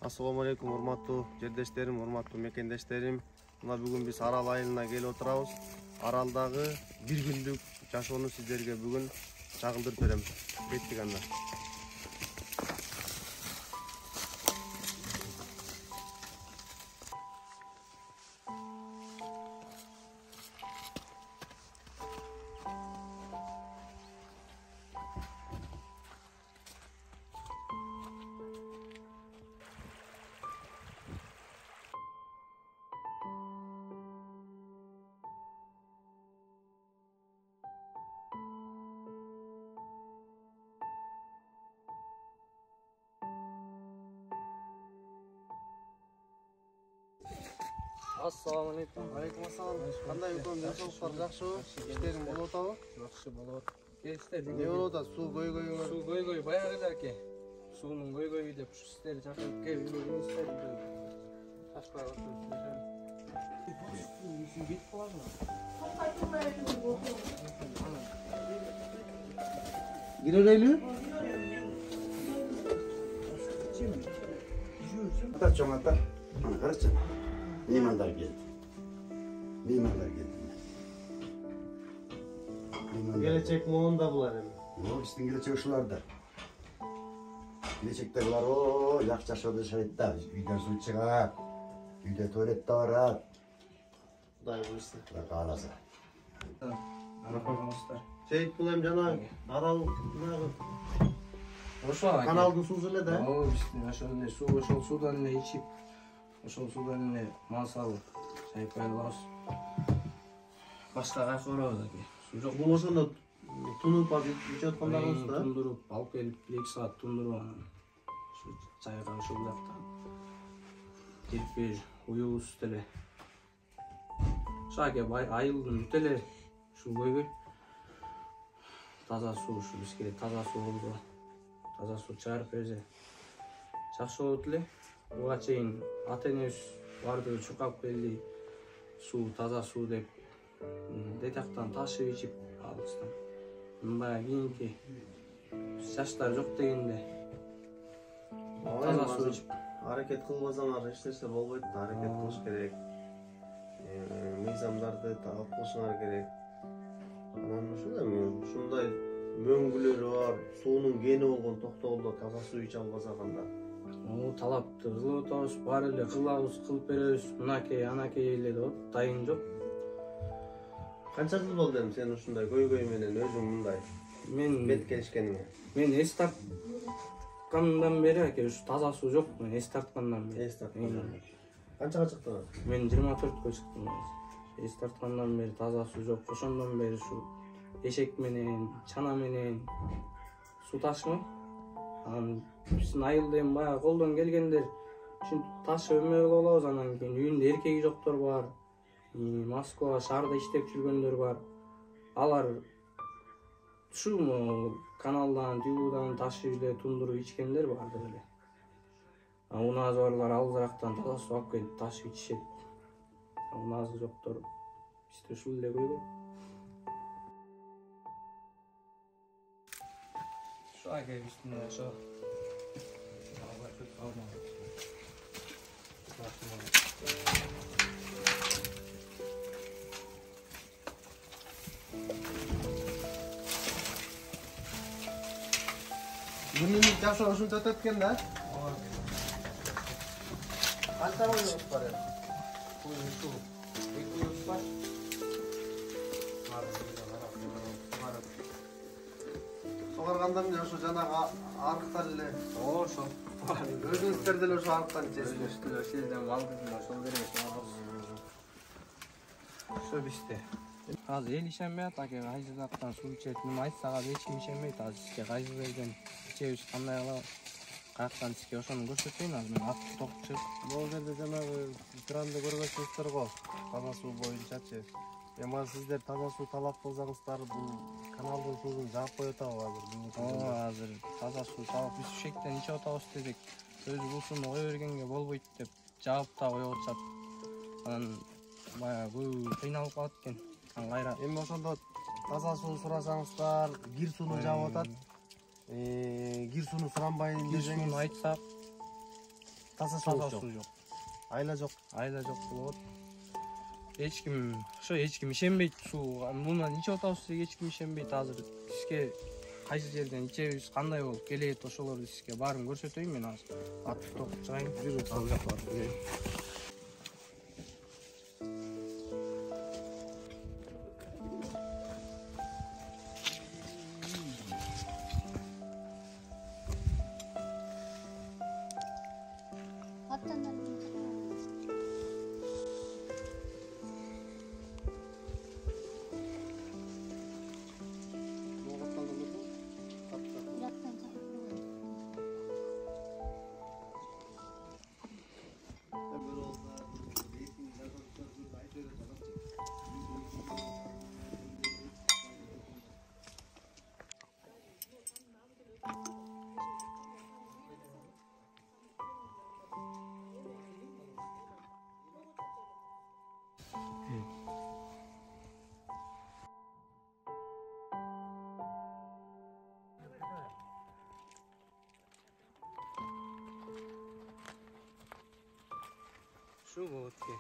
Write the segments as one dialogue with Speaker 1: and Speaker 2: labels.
Speaker 1: Assalamu alaikum урматтуу жердештерим, урматтуу мекендештерим. Мына бүгүн биз Арал айылына келип отурабыз. Аралдагы бир күндүк жашоону сиздерге бүгүн чагылдырып берем. Кеттик анда. Assalamu alaikum. Alaikum assalam. Qanday ekan, densoqlar жакшыбы? Иштериң болуп атабы?
Speaker 2: Жакшы болот. Келиштер.
Speaker 1: Не болуп атат? Суу көйгөйүңөр.
Speaker 2: Суу көйгөй баягы эле. Суунун көйгөйү деп сиздерди чакырып келип жүрүңүздөр. Ташпай отуруп. Суу кетип каласың.
Speaker 1: Кирелейлүү?
Speaker 3: Ata çoğun ata. Ana karışın. Mimarlar geldi. Mimarlar geldi.
Speaker 1: Gelecek moğunda bular endi.
Speaker 3: O bizden gelecek şularda. Gelecekte bular o yakça şurada şahitler. Uydan su çıkar. Uyda tuvalette var.
Speaker 1: Kuday buyursun.
Speaker 3: Bırak ağlasın.
Speaker 2: Ана койгуңуздар.
Speaker 1: Şehit бұл эми жана Аралдагы
Speaker 2: Ошо
Speaker 1: каналдын суусу эле да.
Speaker 2: Ооба биздин ошол эле суу, ошол суудан эле ичип, ошол суудан эле мал салып, чайпай алабыз. Башка кайсы барабыз аке. Суу жок.
Speaker 1: Бул ошондо тунуп алып ичип аткандарыңыз да.
Speaker 2: Тундуруп, алып келип 1-2 саат тундуруп анан ушу чайга ушул жактан кирпич, уюбуз деле. Ошо аке айылдын бүт эле ушул көйгөй. Таза суу ушу бизге таза суу болду. Таза суу чыгарып берсе жакшы болот эле. Буга чейин ата-энебиз барды чуркап келди. Суу таза суу деп детактан ташып ичип алыстан. Баягы кийинки жаштар жок дегенде таза суу ичип
Speaker 1: Аракет кылбасаңар эч нерсе болбойт. Аракет кылыш керек. Мыйзамдарды алып кылышыңар керек. Анан ушул эми ушундай мөңгүлөрү бар, суунун кени болгон токтогулда таза суу иче албасак анда.
Speaker 2: Талапты кылып атабыз, баары эле кылабыз, кылып беребиз. Мынакей, анакей эле деп дайын жок.
Speaker 1: Канча жыл болду эми сен ушундай көйгөй менен өзүң мындай бет келишкениңе?
Speaker 2: Мен эс тарткандан бери аке ушу таза суу жок. Мен эс тарткандан бери.
Speaker 1: Эс тарткандан бери. Канчага чыктың?
Speaker 2: Мен 24кө чыктым. Эс тарткандан бери таза суу жок. Ошондон бери ушу эшек менен, чана менен суу ташымай. Анан биздин айылда эми баягы колдон келгендер ушинтип ташып эме кылып алабыз. Анан кийин үйүндө эркеги жоктор бар. Москва шаарда иштеп жүргөндөр бар. Алар ушул каналдан, түйүүдан ташып эле тундуруп ичкендер бар эле. Уназы барлар алысырактан таза суу алып келип ташып ичишет. Уназы жоктор бизде ушул эле көйгөй. Ошо аке биздин ошо
Speaker 1: Күнүнүн жашоо ушунча өтөт экен да. Канча коюңуз бар эми?
Speaker 2: Ушу 200 бар.
Speaker 1: Сугаргандан эмне ошо жанагы арыктар эле.
Speaker 2: Ошо.
Speaker 1: Өзүңүздөр деле ошо арыктан ичесиз.
Speaker 2: Ошол жерден мал кызын ошол беребиз. Ошо бизде. Азыр эл ишенбей атат аке, кайсы жактан суу ичет. Мен айтсак азыр эч ким ишенбейт. Азыр сизге кайсы жерден ичебиз, кандай кылабыз, каяктан сизге ошону көрсөтөйүн. Азыр мен ат токчуп.
Speaker 1: Бул жерде жанагы экранды көргөзүңүздөр го. Таза суу боюнчачы. Эми сиздер таза суу талап кылсаңыздар, бул каналдын суусун жаап коюп атабы азыр?
Speaker 2: Азыр таза суу талап биз ушектен ичип атабыз дедик. Өзү бул сууну кое бергенге болбойт деп жаап да коюп атышат. Анан баягы көбү кыйналып калат экен. Кайра
Speaker 1: Эми ошондо таза суу сурасаңыздар, кир сууну жаап атат. Кир сууну суранбайын
Speaker 2: десеңиз айтсак
Speaker 1: таза
Speaker 2: таза
Speaker 1: суу
Speaker 2: суу
Speaker 1: жок.
Speaker 2: жок.
Speaker 1: Айла жок.
Speaker 2: Айла жок болот. Эч ким ишенбейт сууга. Мундан ичип атабыз десек эч ким ишенбейт. Азыр сизге кайсы жерден ичебиз, кандай болуп келет, ошолорду сизге баарын көрсөтөйүн мен азыр. Атып токуп чыгайын. Жүрүп ал жакка барып келейин. Şu болот ке.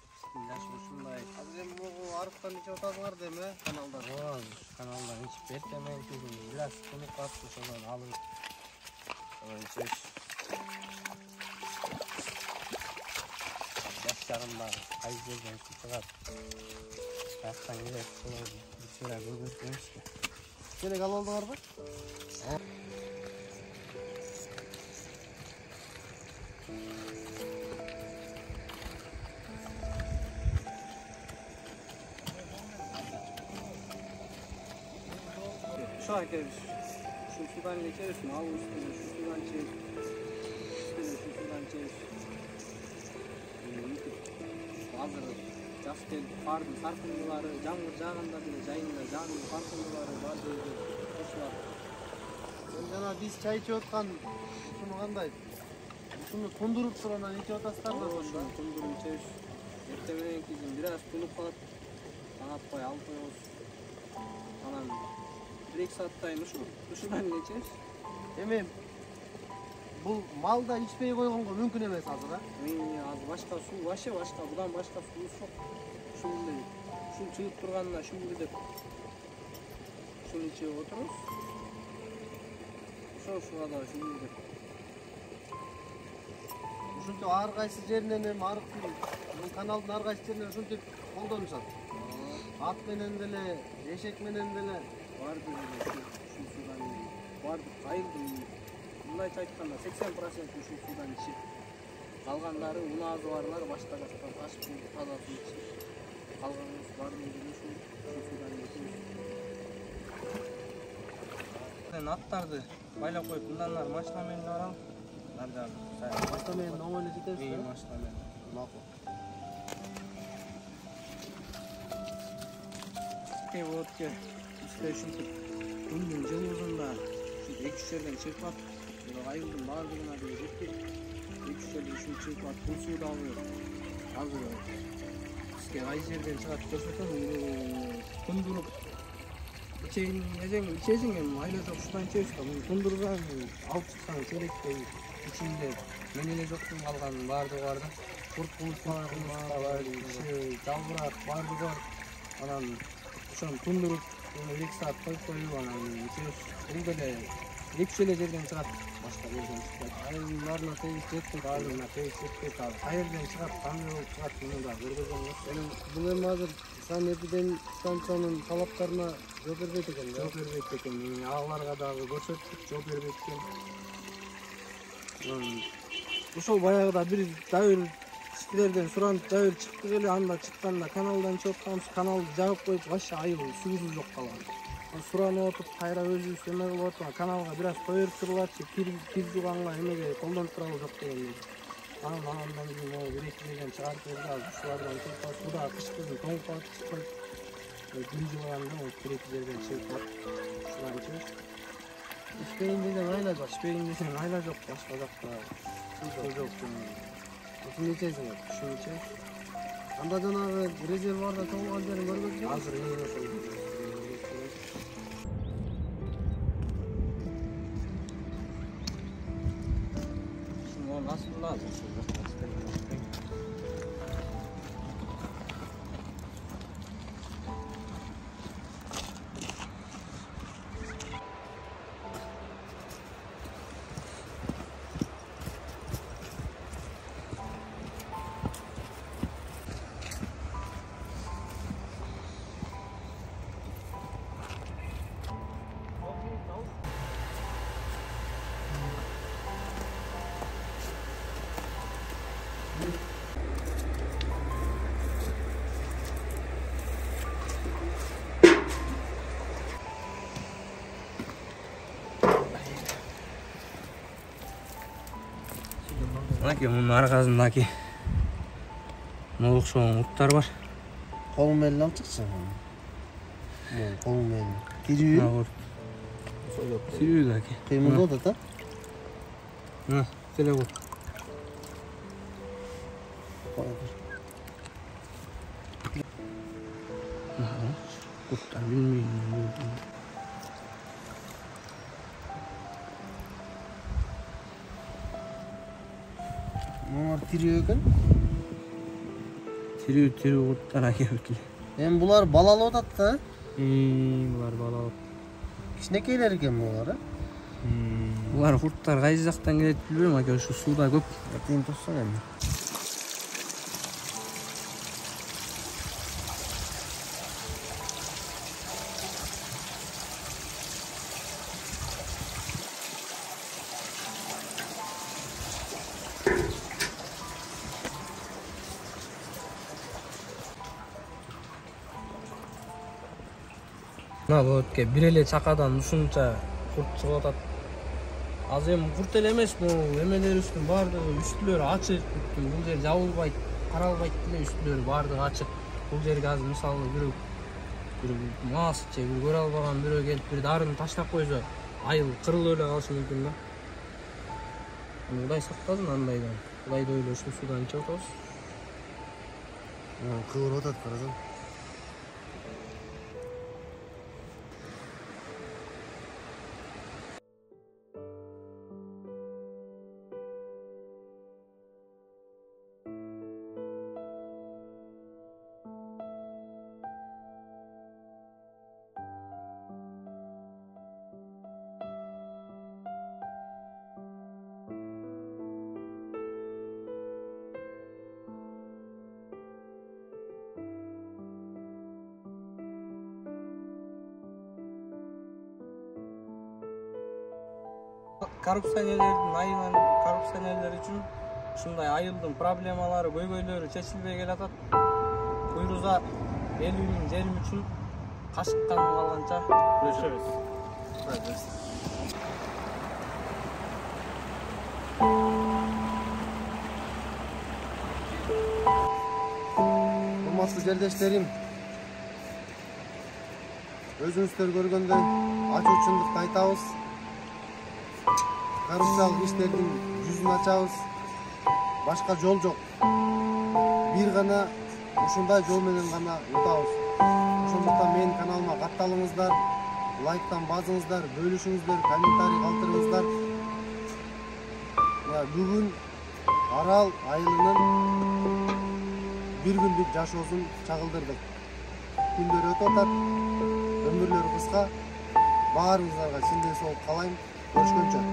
Speaker 2: Бисмилlah ушундай.
Speaker 1: Азыр эми могу арыктан ичип атасыңар деме каналдан.
Speaker 2: Ооба, каналдан ичип беркемен түгүн. Biraz туnup калып ошондон алып. Ичебиз. Жаш жарымдар кайсы жерден чыгат. Жактан келет, ошолорду бир көргөзөбүз.
Speaker 1: Келек алып алдыңарбы?
Speaker 2: Şu arkadaş, şu sudan geçeriz mi? Al üstüne, şu sudan çek. Üstüne, şu sudan çek. Hazır, жас келип бардын саркындылары, жаңгыр жааганда деле жайында жаанын саркындылары бар жерде кошулат.
Speaker 1: Жана биз чай ичип аткан ушуну кандай? Ушуну тундуруп туруп анан ичип атасыздар да ошондо.
Speaker 2: Тундуруп ичебиз. Эртең менен кийин бир аз тунуп калат. Таң атпай алып коебуз. Анан 1-2 сааттайын ушудан ичебиз.
Speaker 1: Эми бул малда ичпей койгонго мүмкүн эмес азыр, а?
Speaker 2: Азыр башка суу вообще башка, будан башка суубуз жок. Ушундай, ушул чыгып турганына ушул деп ушуну ичип отурубуз. Ушуга да ушул деп.
Speaker 1: Ушинтип ар кайсы жеринен эми арыктын, каналдын ар кайсы жеринен ушинтип колдонушат. Ат менен деле, эшек менен деле
Speaker 2: Барды ушул суудан барды айылдын мындайча айтканда 80% ушул суудан ичип. Калгандары унаазы барлар башка жактан ташып таза суу ичип. Калганыбыз бардын ушул суудан ичебиз. Аттарды байлап коюп мындан ары машина менен барам. Нардагы.
Speaker 1: машина менен оңой эле жетебиз.
Speaker 2: Машина менен.
Speaker 1: Макул.
Speaker 2: Вот ке. Ушинтип күндүн жылуусунда ушинтип 2-3 жерден чыгып атып, айылдын баардыгына деле жетпейт. 2-3 жерден ушинтип чыгып атып, бул суу дагы азыр бизге кайсы жерден чыгат көрсөтөм. Тундуруп ичейин десең, ичесиң эми айла жок ушудан ичебиз да. Муну тундурган алып чыксаң керектей. Ичинде мен эле жоктун калганын баардыгы бар да. Курт булуштар бар, жалбырак баардыгы бар. Анан ошону тундуруп 1-2 саат коюп анан ичебиз. Бул деле 2 жерден чыгат, башка жерден чыкпайт.
Speaker 1: Айылдын баарына тегиз жетпейт.
Speaker 2: Баардыгына тегиз жетпейт. Кай жерден чыгат, кандай болуп чыгат, муну да көргөзөбүз.
Speaker 1: Бул эми азыр санэпидемия станциянын талаптарына жооп бербейт экен да.
Speaker 2: Жооп бербейт экен. Агаларга дагы көрсөттүк, жооп бербейт экен. Ошол баягыда бир дайыр силерден суранып дайыр чыктык эле, анда чыкканда каналдан чыгып атканбыз, каналды жабып коюп вообще айыл суусуз жок калган. Суранып отуп, кайра өзүбүз эме кылып отуп, каналга бир аз коюп турулачы, кир жуганга эмеге колдонуп туралы жок деген. Андан кийин 1-2 жерден чыгарып берди, ушулардан турпас, бу да кышкызын тоңуп калып чыкпайт. Күн жуганда 1-2 жерден чыгып калат. Ушулар ичебиз.
Speaker 1: Ичпейин десең айла жок.
Speaker 2: Ичпейин десең айла жок, башка жакта суу жок.
Speaker 1: Ушуну ичесиңер.
Speaker 2: Ушуну ичебиз.
Speaker 1: Анда жанагы резервуарда тоңулган жерин көргөзгөн.
Speaker 2: Азыр эми ошол O nasıl lazım? Bunun arkasındaki okşayan otlar var.
Speaker 1: Kolum elini alıp çıksın. Kolum elini. Giriyor.
Speaker 2: Sürüyor daki.
Speaker 1: Kıyımda o da da.
Speaker 2: Ha, şöyle koy. Kurtlar bilmiyorum.
Speaker 1: Bunlar tiriyor kan.
Speaker 2: Tiriyor kurtlar ake ötülü.
Speaker 1: Hem bunlar balalı odat da.
Speaker 2: Bunlar balalı.
Speaker 1: Kişnekeyler iken bunlar.
Speaker 2: Bunlar kurtlar kaysi jaktan geledi bilmiyorum ake şu suda köp.
Speaker 1: Atayım tutsan hem.
Speaker 2: Mына бөтке бир эле чакадан ушунча курт чыгып атат. Az эми курт эле эмес, бул эмелерибиздин баардыгы үстүлөрү ачык, бул жер жабылбайт, каралбайт деле, үстүлөрү баардыгы ачык. Бул жерге азыр мисалы бир мас же бир көрө албаган бирөө келип бир дарын таштап койсо, айыл кырылып эле калышы мүмкүн да. Кудай сактасын андайдан. Кудайды ойлоп ушул судан чыгып атабыз.
Speaker 1: Кывырып атат карасаң.
Speaker 2: Коррупционерлер үчүн ушундай айылдын проблемалары, көйгөйлөрү чечилбей келатат. Куйруза элүүнүн жерим үчүн кашыктан калганча күрөшөбүз.
Speaker 1: Урматтуу жердештерим, өзүңүздөр көргөндөй ачуучундукты айтабыз. Коррупциялык иштердин жүзүн ачабыз. Башка жол жок. Бир гана ушундай жол менен гана утабыз. Ошондуктан менин каналыма катталыңыздар, лайктан басыңыздар, бөлүшүңүздөр, комментарий калтырыңыздар. Бүгүн Арал айылынын бир күндүк жашоосун чагылдырдык. Күндөр өтүп атат, өмүрлөрү кыска. Баарыңыздарга чындын соолук каалайм. Görüşmek üzere.